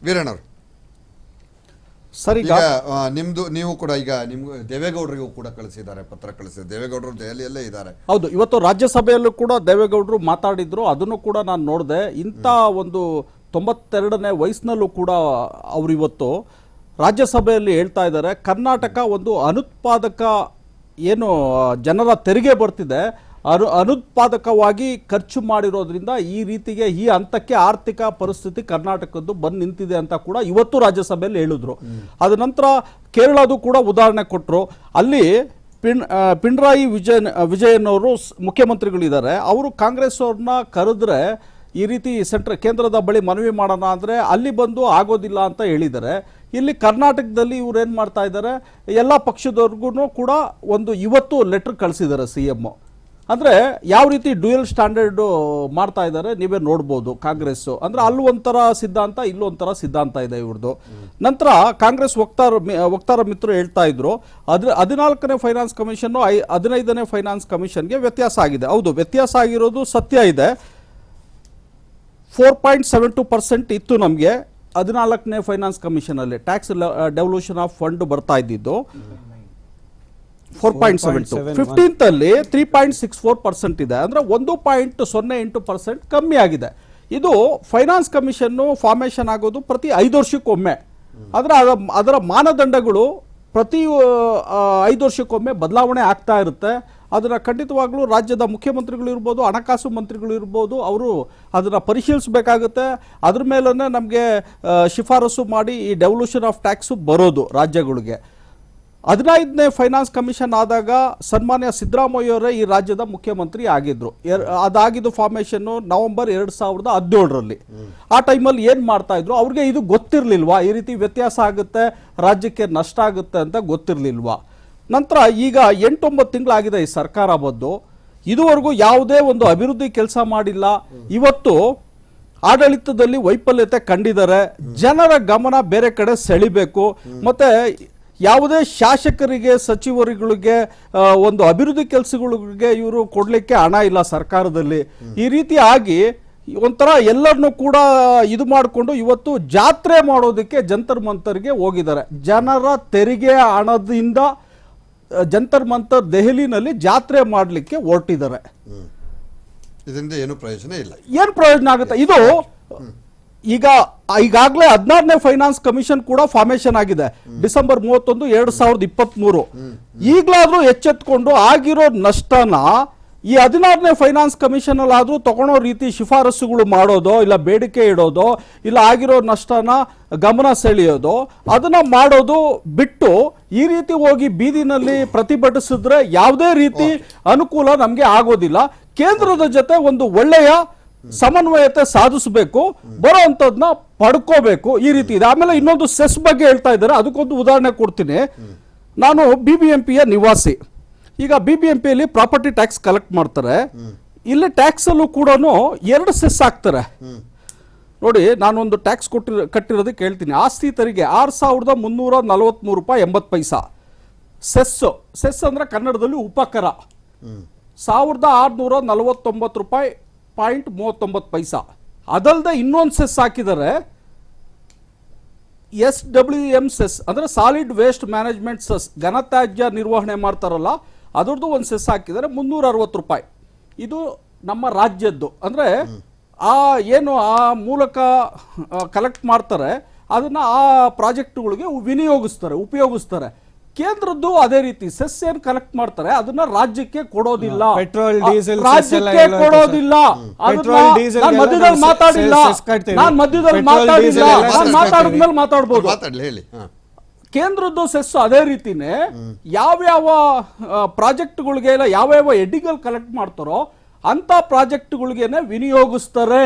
ವೀರಣ್ಣವ್ರು ಸರಿ, ಈಗ ನಿಮ್ದು ನೀವು ಕೂಡ ಈಗ ನಿಮ್ಗೆ ದೇವೇಗೌಡರಿಗೂ ಕೂಡ ಕಳಿಸಿದ್ದಾರೆ, ಪತ್ರ ಕಳಿಸಿದ್ದಾರೆ. ದೇವೇಗೌಡರು ದೆಹಲಿಯಲ್ಲೇ ಇದ್ದಾರೆ. ಹೌದು, ಇವತ್ತು ರಾಜ್ಯಸಭೆಯಲ್ಲೂ ಕೂಡ ದೇವೇಗೌಡರು ಮಾತಾಡಿದ್ರು, ಅದನ್ನು ಕೂಡ ನಾನು ನೋಡಿದೆ. ಇಂಥ ಒಂದು 92ನೇ ವಯಸ್ಸಿನಲ್ಲೂ ಕೂಡ ಅವರು ಇವತ್ತು ರಾಜ್ಯಸಭೆಯಲ್ಲಿ ಹೇಳ್ತಾ ಇದ್ದಾರೆ, ಕರ್ನಾಟಕ ಒಂದು ಅನುತ್ಪಾದಕ ಏನು ಜನರ ತೆರಿಗೆ ಬರ್ತಿದೆ ಅನುತ್ಪಾದಕವಾಗಿ ಖರ್ಚು ಮಾಡಿರೋದ್ರಿಂದ ಈ ರೀತಿಗೆ ಈ ಹಂತಕ್ಕೆ ಆರ್ಥಿಕ ಪರಿಸ್ಥಿತಿ ಕರ್ನಾಟಕದ್ದು ಬಂದು ನಿಂತಿದೆ ಅಂತ ಕೂಡ ಇವತ್ತು ರಾಜ್ಯಸಭೆಯಲ್ಲಿ ಹೇಳಿದ್ರು. ಅದ ನಂತರ ಕೇರಳದು ಕೂಡ ಉದಾಹರಣೆ ಕೊಟ್ಟರು. ಅಲ್ಲಿ ಪಿಣರಾಯಿ ವಿಜಯನ್ ಅವರು ಮುಖ್ಯಮಂತ್ರಿಗಳಿದ್ದಾರೆ, ಅವರು ಕಾಂಗ್ರೆಸ್ ಅವ್ರನ್ನ ಕರೆದ್ರೆ ಈ ರೀತಿ ಕೇಂದ್ರದ ಬಳಿ ಮನವಿ ಮಾಡೋಣ ಅಂದರೆ ಅಲ್ಲಿ ಬಂದು ಆಗೋದಿಲ್ಲ ಅಂತ ಹೇಳಿದ್ದಾರೆ. ಇಲ್ಲಿ ಕರ್ನಾಟಕದಲ್ಲಿ ಇವ್ರು ಏನು ಮಾಡ್ತಾ ಇದ್ದಾರೆ, ಎಲ್ಲ ಪಕ್ಷದವ್ರಿಗೂ ಕೂಡ ಒಂದು ಇವತ್ತು ಲೆಟರ್ ಕಳಿಸಿದ್ದಾರೆ CM. ಅಂದರೆ ಯಾವ ರೀತಿ ಡ್ಯೂಯಲ್ ಸ್ಟ್ಯಾಂಡರ್ಡ್ ಮಾಡ್ತಾ ಇದ್ದಾರೆ ನೀವೇ ನೋಡ್ಬೋದು. ಕಾಂಗ್ರೆಸ್ಸು ಅಂದರೆ ಅಲ್ಲೂ ಒಂಥರ ಸಿದ್ಧಾಂತ, ಇಲ್ಲೂ ಒಂಥರ ಸಿದ್ಧಾಂತ ಇದೆ ಇವ್ರದ್ದು. ನಂತರ ಕಾಂಗ್ರೆಸ್ ವಕ್ತಾರ ಮಿತ್ರರು ಹೇಳ್ತಾ ಇದ್ರು 14ನೇ ಫೈನಾನ್ಸ್ ಕಮಿಷನ್ನು 15ನೇ ಫೈನಾನ್ಸ್ ಕಮಿಷನ್ಗೆ ವ್ಯತ್ಯಾಸ ಆಗಿದೆ. ಹೌದು, ವ್ಯತ್ಯಾಸ ಆಗಿರೋದು ಸತ್ಯ ಇದೆ. 4.72% ಇತ್ತು ನಮಗೆ 14ನೇ ಫೈನಾನ್ಸ್ ಕಮಿಷನಲ್ಲಿ ಟ್ಯಾಕ್ಸ್ ಡೆವಲ್ಯೂಷನ್ ಆಫ್ ಫಂಡ್ ಬರ್ತಾ ಇದ್ದಿದ್ದು. 4.72 15th ಅಲ್ಲಿ 3.64% ಇದೆ. ಅಂದ್ರೆ 1.08% ಕಮ್ಮಿ ಆಗಿದೆ. ಇದು ಫೈನಾನ್ಸ್ ಕಮಿಷನ್ ಫಾರ್ಮೇಶನ್ ಆಗೋದು ಪ್ರತಿ 5 ವರ್ಷಕ್ಕೊಮ್ಮೆ. ಆದ್ರೆ ಅದರ ಮಾನದಂಡಗಳು ಪ್ರತಿ 5 ವರ್ಷಕ್ಕೊಮ್ಮೆ ಬದಲಾವಣೆ ಆಗ್ತಾ ಇರುತ್ತೆ. ಅದನ್ನ ಖಂಡಿತವಾಗ್ಲೂ ರಾಜ್ಯದ ಮುಖ್ಯಮಂತ್ರಿಗಳು ಇರ್ಬೋದು, ಹಣಕಾಸು ಮಂತ್ರಿಗಳು ಇರ್ಬೋದು, ಅವರು ಅದನ್ನ ಪರಿಶೀಲಿಸಬೇಕಾಗುತ್ತೆ. ಅದ್ರ ಮೇಲೇ ನಮಗೆ ಶಿಫಾರಸು ಮಾಡಿ ಈ ಡೆವಲ್ಯೂಷನ್ ಆಫ್ ಟ್ಯಾಕ್ಸ್ ಬರೋದು ರಾಜ್ಯಗಳಿಗೆ. 15ನೇ ಫೈನಾನ್ಸ್ ಕಮಿಷನ್ ಆದಾಗ ಸನ್ಮಾನ್ಯ ಸಿದ್ದರಾಮಯ್ಯವರೇ ಈ ರಾಜ್ಯದ ಮುಖ್ಯಮಂತ್ರಿ ಆಗಿದ್ರು. ಅದಾಗಿದ್ದು ಫಾರ್ಮೇಶನ್ ನವೆಂಬರ್ 2017ರಲ್ಲಿ. ಆ ಟೈಮಲ್ಲಿ ಏನ್ ಮಾಡ್ತಾ ಇದ್ರು, ಅವ್ರಿಗೆ ಇದು ಗೊತ್ತಿರ್ಲಿಲ್ವಾ, ಈ ರೀತಿ ವ್ಯತ್ಯಾಸ ಆಗುತ್ತೆ, ರಾಜ್ಯಕ್ಕೆ ನಷ್ಟ ಆಗುತ್ತೆ ಅಂತ ಗೊತ್ತಿರ್ಲಿಲ್ವಾ? ನಂತರ ಈಗ 8-9 ತಿಂಗಳಾಗಿದೆ ಈ ಸರ್ಕಾರ ಬಂದು, ಇದುವರೆಗೂ ಯಾವುದೇ ಒಂದು ಅಭಿವೃದ್ಧಿ ಕೆಲಸ ಮಾಡಿಲ್ಲ. ಇವತ್ತು ಆಡಳಿತದಲ್ಲಿ ವೈಫಲ್ಯತೆ ಕಂಡಿದ್ದಾರೆ. ಜನರ ಗಮನ ಬೇರೆ ಕಡೆ ಸೆಳಿಬೇಕು. ಮತ್ತೆ ಯಾವುದೇ ಶಾಸಕರಿಗೆ, ಸಚಿವರುಗಳಿಗೆ ಒಂದು ಅಭಿವೃದ್ಧಿ ಕೆಲಸಗಳಿಗೆ ಇವರು ಕೊಡ್ಲಿಕ್ಕೆ ಹಣ ಇಲ್ಲ ಸರ್ಕಾರದಲ್ಲಿ. ಈ ರೀತಿ ಆಗಿ ಒಂಥರ ಎಲ್ಲರನ್ನೂ ಕೂಡ ಇದು ಮಾಡಿಕೊಂಡು ಇವತ್ತು ಜಾತ್ರೆ ಮಾಡೋದಕ್ಕೆ ಜಂತರ್ ಮಂತರ್ಗೆ ಹೋಗಿದ್ದಾರೆ. ಜನರ ತೆರಿಗೆ ಹಣದಿಂದ ಜಂತರ್ ಮಂತರ್ ದೆಹಲಿನಲ್ಲಿ ಜಾತ್ರೆ ಮಾಡಲಿಕ್ಕೆ ಹೊರಟಿದ್ದಾರೆ. ಇದರಿಂದ ಏನು ಪ್ರಯೋಜನ ಇಲ್ಲ. ಏನು ಪ್ರಯೋಜನ ಆಗುತ್ತೆ? ಇದು ಈಗಾಗಲೇ 16ನೇ ಫೈನಾನ್ಸ್ ಕಮಿಷನ್ ಕೂಡ ಫಾರ್ಮೇಶನ್ ಆಗಿದೆ ಡಿಸೆಂಬರ್ 31, 2023. ಈಗಲಾದ್ರೂ ಎಚ್ಚೆತ್ಕೊಂಡು ಆಗಿರೋ ನಷ್ಟನ ಈ 16ನೇ ಫೈನಾನ್ಸ್ ಕಮಿಷನ್ ಅಲ್ಲಿ ಆದ್ರೂ ತಗೊಳ್ಳೋ ರೀತಿ ಶಿಫಾರಸುಗಳು ಮಾಡೋದು, ಇಲ್ಲ ಬೇಡಿಕೆ ಇಡೋದು, ಇಲ್ಲ ಆಗಿರೋ ನಷ್ಟನ ಗಮನ ಸೆಳೆಯೋದು, ಅದನ್ನ ಮಾಡೋದು ಬಿಟ್ಟು ಈ ರೀತಿ ಹೋಗಿ ಬೀದಿನಲ್ಲಿ ಪ್ರತಿಭಟಿಸಿದ್ರೆ ಯಾವುದೇ ರೀತಿ ಅನುಕೂಲ ನಮ್ಗೆ ಆಗೋದಿಲ್ಲ. ಕೇಂದ್ರದ ಜೊತೆ ಒಂದು ಒಳ್ಳೆಯ ಸಮನ್ವಯತೆ ಸಾಧಿಸಬೇಕು, ಬರೋ ಅಂಥದ್ನ ಪಡ್ಕೋಬೇಕು. ಈ ರೀತಿ ಇದೆ. ಆಮೇಲೆ ಇನ್ನೊಂದು ಸೆಸ್ ಬಗ್ಗೆ ಹೇಳ್ತಾ ಇದ್ದಾರೆ, ಅದಕ್ಕೊಂದು ಉದಾಹರಣೆ ಕೊಡ್ತೀನಿ. ನಾನು BBMPಯ ನಿವಾಸಿ. ಈಗ BBMPಯಲ್ಲಿ ಪ್ರಾಪರ್ಟಿ ಟ್ಯಾಕ್ಸ್ ಕಲೆಕ್ಟ್ ಮಾಡ್ತಾರೆ. ಇಲ್ಲಿ ಟ್ಯಾಕ್ಸ್ ಅಲ್ಲೂ ಕೂಡ 2 ಸೆಸ್ ಹಾಕ್ತಾರೆ. ನೋಡಿ, ನಾನೊಂದು ಟ್ಯಾಕ್ಸ್ ಕಟ್ಟಿರೋದಕ್ಕೆ ಹೇಳ್ತೀನಿ. ಆಸ್ತಿ ತೆರಿಗೆ 6,343 ರೂಪಾಯಿ 80 ಪೈಸಾ. ಸೆಸ್ ಅಂದ್ರೆ ಕನ್ನಡದಲ್ಲಿ ಉಪಕರ 1,649 ರೂಪಾಯಿ 0.39 ಪೈಸಾ. ಅದಲ್ಲದೆ ಇನ್ನೊಂದು ಸೆಸ್ ಹಾಕಿದ್ದಾರೆ, SWM ಸೆಸ್ ಅಂದ್ರೆ ಸಾಲಿಡ್ ವೇಸ್ಟ್ ಮ್ಯಾನೇಜ್ಮೆಂಟ್ ಸೆಸ್, ಘನತ್ಯಾಜ್ಯ ನಿರ್ವಹಣೆ ಮಾಡ್ತಾರಲ್ಲ ಅದರದ್ದು ಒಂದು ಸೆಸ್ ಹಾಕಿದ್ದಾರೆ 360 ರೂಪಾಯಿ. ಇದು ನಮ್ಮ ರಾಜ್ಯದ್ದು. ಅಂದ್ರೆ ಏನು ಆ ಮೂಲಕ ಕಲೆಕ್ಟ್ ಮಾಡ್ತಾರೆ ಅದನ್ನ ಆ ಪ್ರಾಜೆಕ್ಟ್ಗಳಿಗೆ ಉಪಯೋಗಿಸ್ತಾರೆ. ಕೇಂದ್ರದ್ದು ಅದೇ ರೀತಿ ಸೆಸ್ ಏನ್ ಕಲೆಕ್ಟ್ ಮಾಡ್ತಾರೆ ಅದನ್ನ ರಾಜ್ಯಕ್ಕೆ ಕೊಡೋದಿಲ್ಲ, ಪೆಟ್ರೋಲ್ ಡೀಸೆಲ್ ರಾಜ್ಯಕ್ಕೆ ಕೊಡೋದಿಲ್ಲ. ಮಧ್ಯದಲ್ಲಿ ಮಾತಾಡ್ಬೋದು. ಕೇಂದ್ರದ್ದು ಸೆಸ್ ಅದೇ ರೀತಿನೇ ಯಾವ್ಯಾವ ಪ್ರಾಜೆಕ್ಟ್ಗಳಿಗೆ ಇಲ್ಲ ಯಾವ್ಯಾವ ಎಡ್ಡಿಗಳು ಕಲೆಕ್ಟ್ ಮಾಡ್ತಾರೋ ಅಂತ ಪ್ರಾಜೆಕ್ಟ್ಗಳಿಗೇನೆ ವಿನಿಯೋಗಿಸ್ತಾರೆ.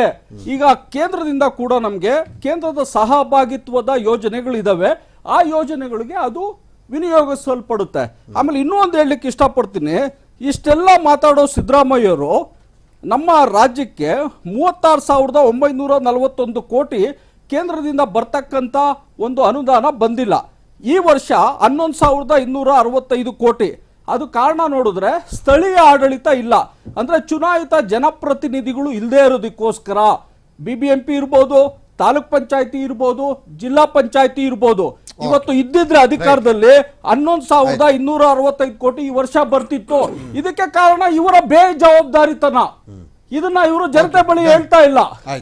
ಈಗ ಕೇಂದ್ರದಿಂದ ಕೂಡ ನಮ್ಗೆ ಕೇಂದ್ರದ ಸಹಭಾಗಿತ್ವದ ಯೋಜನೆಗಳಿದಾವೆ, ಆ ಯೋಜನೆಗಳಿಗೆ ಅದು ವಿನಿಯೋಗಿಸಲ್ಪಡುತ್ತೆ. ಆಮೇಲೆ ಇನ್ನೂ ಒಂದು ಹೇಳಲಿಕ್ಕೆ ಇಷ್ಟಪಡ್ತೀನಿ, ಇಷ್ಟೆಲ್ಲ ಮಾತಾಡೋ ಸಿದ್ದರಾಮಯ್ಯವರು ನಮ್ಮ ರಾಜ್ಯಕ್ಕೆ 36,941 ಕೋಟಿ ಕೇಂದ್ರದಿಂದ ಬರ್ತಕ್ಕಂಥ ಒಂದು ಅನುದಾನ ಬಂದಿಲ್ಲ. ಈ ವರ್ಷ 11,265 ಕೋಟಿ. ಅದು ಕಾರಣ ನೋಡಿದ್ರೆ ಸ್ಥಳೀಯ ಆಡಳಿತ ಇಲ್ಲ, ಅಂದ್ರೆ ಚುನಾಯಿತ ಜನಪ್ರತಿನಿಧಿಗಳು ಇಲ್ಲದೆ ಇರೋದಕ್ಕೋಸ್ಕರ. BBMP ಇರ್ಬೋದು, ತಾಲೂಕ್ ಪಂಚಾಯತಿ ಇರ್ಬೋದು, ಜಿಲ್ಲಾ ಪಂಚಾಯತಿ ಇರ್ಬೋದು, ಇವತ್ತು ಇದ್ದಿದ್ರೆ ಅಧಿಕಾರದಲ್ಲಿ 11,265 ಕೋಟಿ ಈ ವರ್ಷ ಬರ್ತಿತ್ತು. ಇದಕ್ಕೆ ಕಾರಣ ಇವರ ಬೇಜವಾಬ್ದಾರಿತನ. ಇದನ್ನ ಇವರು ಜನತೆ ಬಳಿ ಹೇಳ್ತಾ ಇಲ್ಲ.